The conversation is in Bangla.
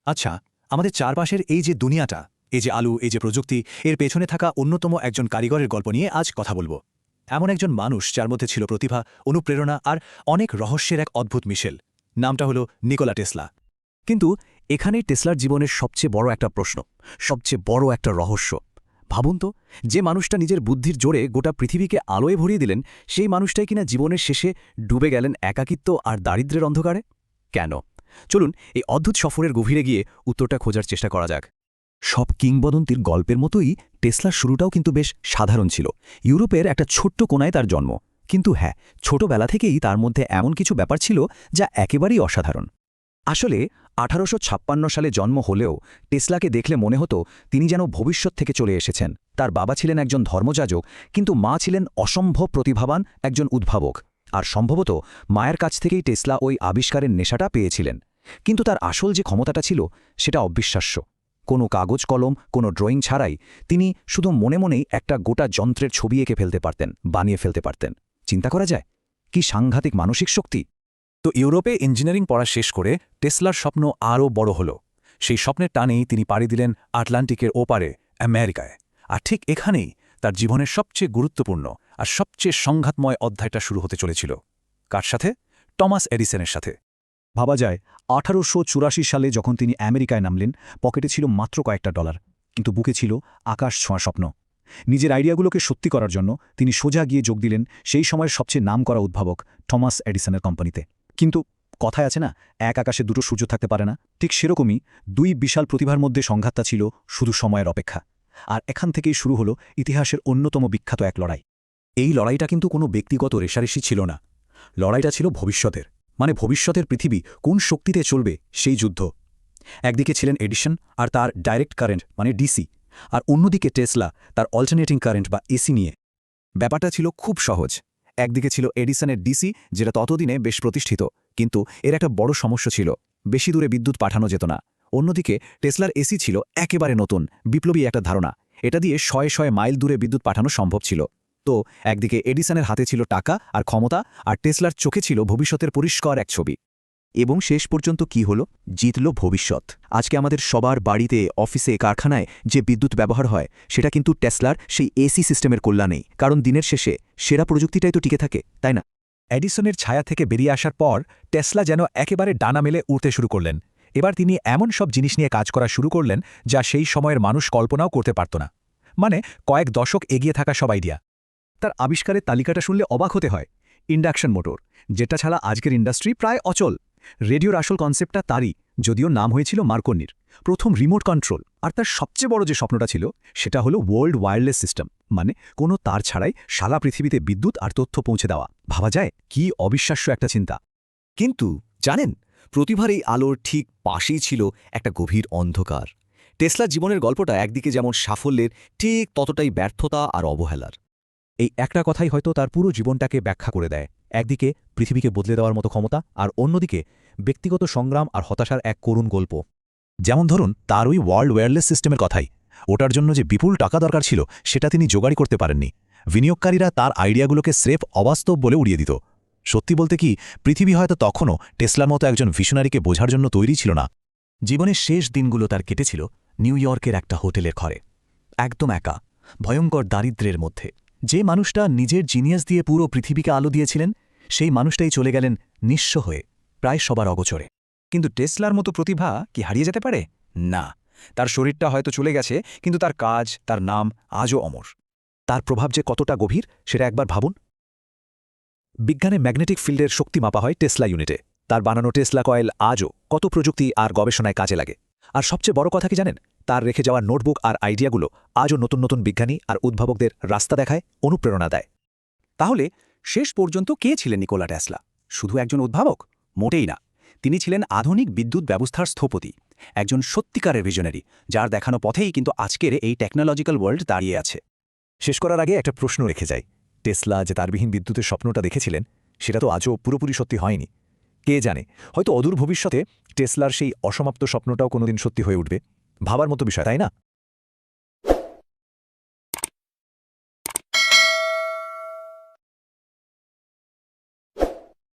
আচ্ছা, আমাদের চারপাশের এই যে দুনিয়াটা, এই যে আলু, এই যে প্রযুক্তি, এর পেছনে থাকা অন্যতম একজন কারিগরের গল্প নিয়ে আজ কথা বলবো। এমন একজন মানুষ যার মধ্যে ছিল প্রতিভা, অনুপ্রেরণা আর অনেক রহস্যের এক অদ্ভুত মিশেল। নামটা হলো নিকোলা টেসলা। কিন্তু এখানেই টেসলার জীবনের সবচেয়ে বড় একটা প্রশ্ন, সবচেয়ে বড় একটা রহস্য। ভাবুন তো, যে মানুষটা নিজের বুদ্ধির জোরে গোটা পৃথিবীকে আলোয় ভরিয়ে দিলেন, সেই মানুষটাই কিনা জীবনের শেষে ডুবে গেলেন একাকিত্ব আর দারিদ্র্যের অন্ধকারে। কেন? চলুন এই অদ্ভুত সফরের গভীরে গিয়ে উত্তরটা খোঁজার চেষ্টা করা যাক। সব কিংবদন্তির গল্পের মতোই টেসলার শুরুটাও কিন্তু বেশ সাধারণ ছিল। ইউরোপের একটা ছোট্ট কোণায় তার জন্ম। কিন্তু হ্যাঁ, ছোটবেলা থেকেই তার মধ্যে এমন কিছু ব্যাপার ছিল যা একেবারেই অসাধারণ। আসলে 1856 সালে জন্ম হলেও টেসলাকে দেখলে মনে হতো তিনি যেন ভবিষ্যৎ থেকে চলে এসেছেন। তার বাবা ছিলেন একজন ধর্মযাজক, কিন্তু মা ছিলেন অসম্ভব প্রতিভাবান একজন উদ্ভাবক। আর সম্ভবত মায়ের কাছ থেকেই টেসলা ওই আবিষ্কারের নেশাটা পেয়েছিলেন। কিন্তু তার আসল যে ক্ষমতাটা ছিল সেটা অবিশ্বাস্য। কোনো কাগজ কলম, কোনো ড্রয়িং ছাড়াই তিনি শুধু মনে মনেই একটা গোটা যন্ত্রের ছবি এঁকে ফেলতে পারতেন, বানিয়ে ফেলতে পারতেন। চিন্তা করা যায়, কি সাংঘাতিক মানসিক শক্তি! তো ইউরোপে ইঞ্জিনিয়ারিং পড়া শেষ করে টেসলার স্বপ্ন আরও বড় হল। সেই স্বপ্নের টানেই তিনি পাড়ি দিলেন আটলান্টিকের ওপারে, আমেরিকায়। আর ঠিক এখানেই তার জীবনের সবচেয়ে গুরুত্বপূর্ণ আর সবচেয়ে সংঘাতময় অধ্যায়টা শুরু হতে চলেছিল। কার সাথে? টমাস এডিসনের সাথে। ভাবা যায়, 1884 সালে যখন তিনি আমেরিকায় নামলেন, পকেটে ছিল মাত্র কয়েকটা ডলার, কিন্তু বুকে ছিল আকাশ ছোঁয়া স্বপ্ন। নিজের আইডিয়াগুলোকে সত্যি করার জন্য তিনি সোজা গিয়ে যোগ দিলেন সেই সময়ের সবচেয়ে নামকরা উদ্ভাবক টমাস এডিসনের কোম্পানিতে। কিন্তু কথায় আছে না, এক আকাশে দুটো সূর্য থাকতে পারে না, ঠিক সেরকমই দুই বিশাল প্রতিভার মধ্যে সংঘাতটা ছিল শুধু সময়ের অপেক্ষা। আর এখান থেকেই শুরু হলো ইতিহাসের অন্যতম বিখ্যাত এক লড়াই। এই লড়াইটা কিন্তু কোনো ব্যক্তিগত রেষারেষি ছিল না। লড়াইটা ছিল ভবিষ্যতের, মানে ভবিষ্যতের পৃথিবী কোন শক্তিতে চলবে সেই যুদ্ধ। একদিকে ছিলেন এডিসন আর তার ডাইরেক্ট কারেন্ট মানে ডিসি, আর অন্যদিকে টেসলা তার অল্টারনেটিং কারেন্ট বা এসি নিয়ে। ব্যাপারটা ছিল খুব সহজ। একদিকে ছিল এডিসনের ডিসি, যেটা ততদিনে বেশ প্রতিষ্ঠিত, কিন্তু এর একটা বড় সমস্যা ছিল, বেশি দূরে বিদ্যুৎ পাঠানো যেত না। অন্যদিকে টেসলার এসি ছিল একেবারে নতুন, বিপ্লবী একটা ধারণা। এটা দিয়ে শয়ে শয়ে মাইল দূরে বিদ্যুৎ পাঠানো সম্ভব ছিল। তো একদিকে এডিসনের হাতে ছিল টাকা আর ক্ষমতা, আর টেসলার চোখে ছিল ভবিষ্যতের পরিষ্কার এক ছবি। এবং শেষ পর্যন্ত কি হলো? জিতল ভবিষ্যৎ। আজকে আমাদের সবার বাড়িতে, অফিসে, কারখানায় যে বিদ্যুৎ ব্যবহার হয়, সেটা কিন্তু টেসলার সেই এসি সিস্টেমের কল্যাণেই। কারণ দিনের শেষে সেরা প্রযুক্তিটাই তো টিকে থাকে, তাই না? এডিসনের ছায়া থেকে বেরিয়ে আসার পর টেসলা যেন একেবারে ডানা মেলে উড়তে শুরু করলেন। এবার তিনি এমন সব জিনিস নিয়ে কাজ করা শুরু করলেন যা সেই সময়ের মানুষ কল্পনাও করতে পারত না। মানে কয়েক দশক এগিয়ে থাকা সব আইডিয়া। তার আবিষ্কারের তালিকাটা শুনলে অবাক হতে হয়। ইন্ডাকশন মোটর, যেটা ছাড়া আজকের ইন্ডাস্ট্রি প্রায় অচল। রেডিওর আসল কনসেপ্টটা তারই, যদিও নাম হয়েছিল মার্কনির। প্রথম রিমোট কন্ট্রোল। আর তার সবচেয়ে বড় যে স্বপ্নটা ছিল সেটা হলো ওয়ার্ল্ড ওয়্যারলেস সিস্টেম, মানে কোনো তার ছাড়াই সারা পৃথিবীতে বিদ্যুৎ আর তথ্য পৌঁছে দেওয়া। ভাবা যায়, কি অবিশ্বাস্য একটা চিন্তা! কিন্তু জানেন, প্রতিভার এই আলোর ঠিক পাশেই ছিল একটা গভীর অন্ধকার। টেসলার জীবনের গল্পটা একদিকে যেমন সাফল্যের, ঠিক ততটাই ব্যর্থতা আর অবহেলার। এই একটা কথাই হয়তো তার পুরো জীবনটাকে ব্যাখ্যা করে দেয়। একদিকে পৃথিবীকে বদলে দেওয়ার মতো ক্ষমতা, আর অন্যদিকে ব্যক্তিগত সংগ্রাম আর হতাশার এক করুণ গল্প। যেমন ধরুন তার ওই ওয়ার্ল্ড ওয়্যারলেস সিস্টেমের কথাই। ওটার জন্য যে বিপুল টাকা দরকার ছিল সেটা তিনি জোগাড়ই করতে পারেননি। বিনিয়োগকারীরা তার আইডিয়াগুলোকে স্রেফ অবাস্তব বলে উড়িয়ে দিত। সত্যি বলতে কি, পৃথিবী হয়তো তখনও টেসলার মতো একজন ভিশনারিকে বোঝার জন্য তৈরি ছিল না। জীবনের শেষ দিনগুলো তার কেটেছিল নিউ ইয়র্কের একটা হোটেলের ঘরে, একদম একা, ভয়ঙ্কর দারিদ্র্যের মধ্যে। যে মানুষটা নিজের জিনিয়াস দিয়ে পুরো পৃথিবীকে আলো দিয়েছিলেন, সেই মানুষটাই চলে গেলেন নিঃস্ব হয়ে, প্রায় সবার অগোচরে। কিন্তু টেসলার মতো প্রতিভা কি হারিয়ে যেতে পারে? না। তার শরীরটা হয়তো চলে গেছে, কিন্তু তার কাজ, তার নাম আজও অমর। তার প্রভাব যে কতটা গভীর সেটা একবার ভাবুন। বিজ্ঞানে ম্যাগনেটিক ফিল্ডের শক্তি মাপা হয় টেসলা ইউনিটে। তার বানানো টেসলা কয়েল আজও কত প্রযুক্তি আর গবেষণায় কাজে লাগে। আর সবচেয়ে বড় কথা কি জানেন? তার রেখে যাওয়া নোটবুক আর আইডিয়াগুলো আজও নতুন নতুন বিজ্ঞানী আর উদ্ভাবকদের রাস্তা দেখায়, অনুপ্রেরণা দেয়। তাহলে শেষ পর্যন্ত কে ছিলেন নিকোলা টেসলা? শুধু একজন উদ্ভাবক? মোটেই না। তিনি ছিলেন আধুনিক বিদ্যুৎ ব্যবস্থার স্থপতি, একজন সত্যিকারের ভিশনারি, যার দেখানো পথেই কিন্তু আজকের এই টেকনোলজিক্যাল ওয়ার্ল্ড দাঁড়িয়ে আছে। শেষ করার আগে একটা প্রশ্ন রেখে যাই। টেসলা যে তারবিহীন বিদ্যুতের স্বপ্নটা দেখেছিলেন, সেটা তো আজও পুরোপুরি সত্যি হয়নি। কে জানে, হয়তো অদূর ভবিষ্যতে টেসলার সেই অসমাপ্ত স্বপ্নটাও কোনোদিন সত্যি হয়ে উঠবে। ভাবার মতো বিষয়, তাই না?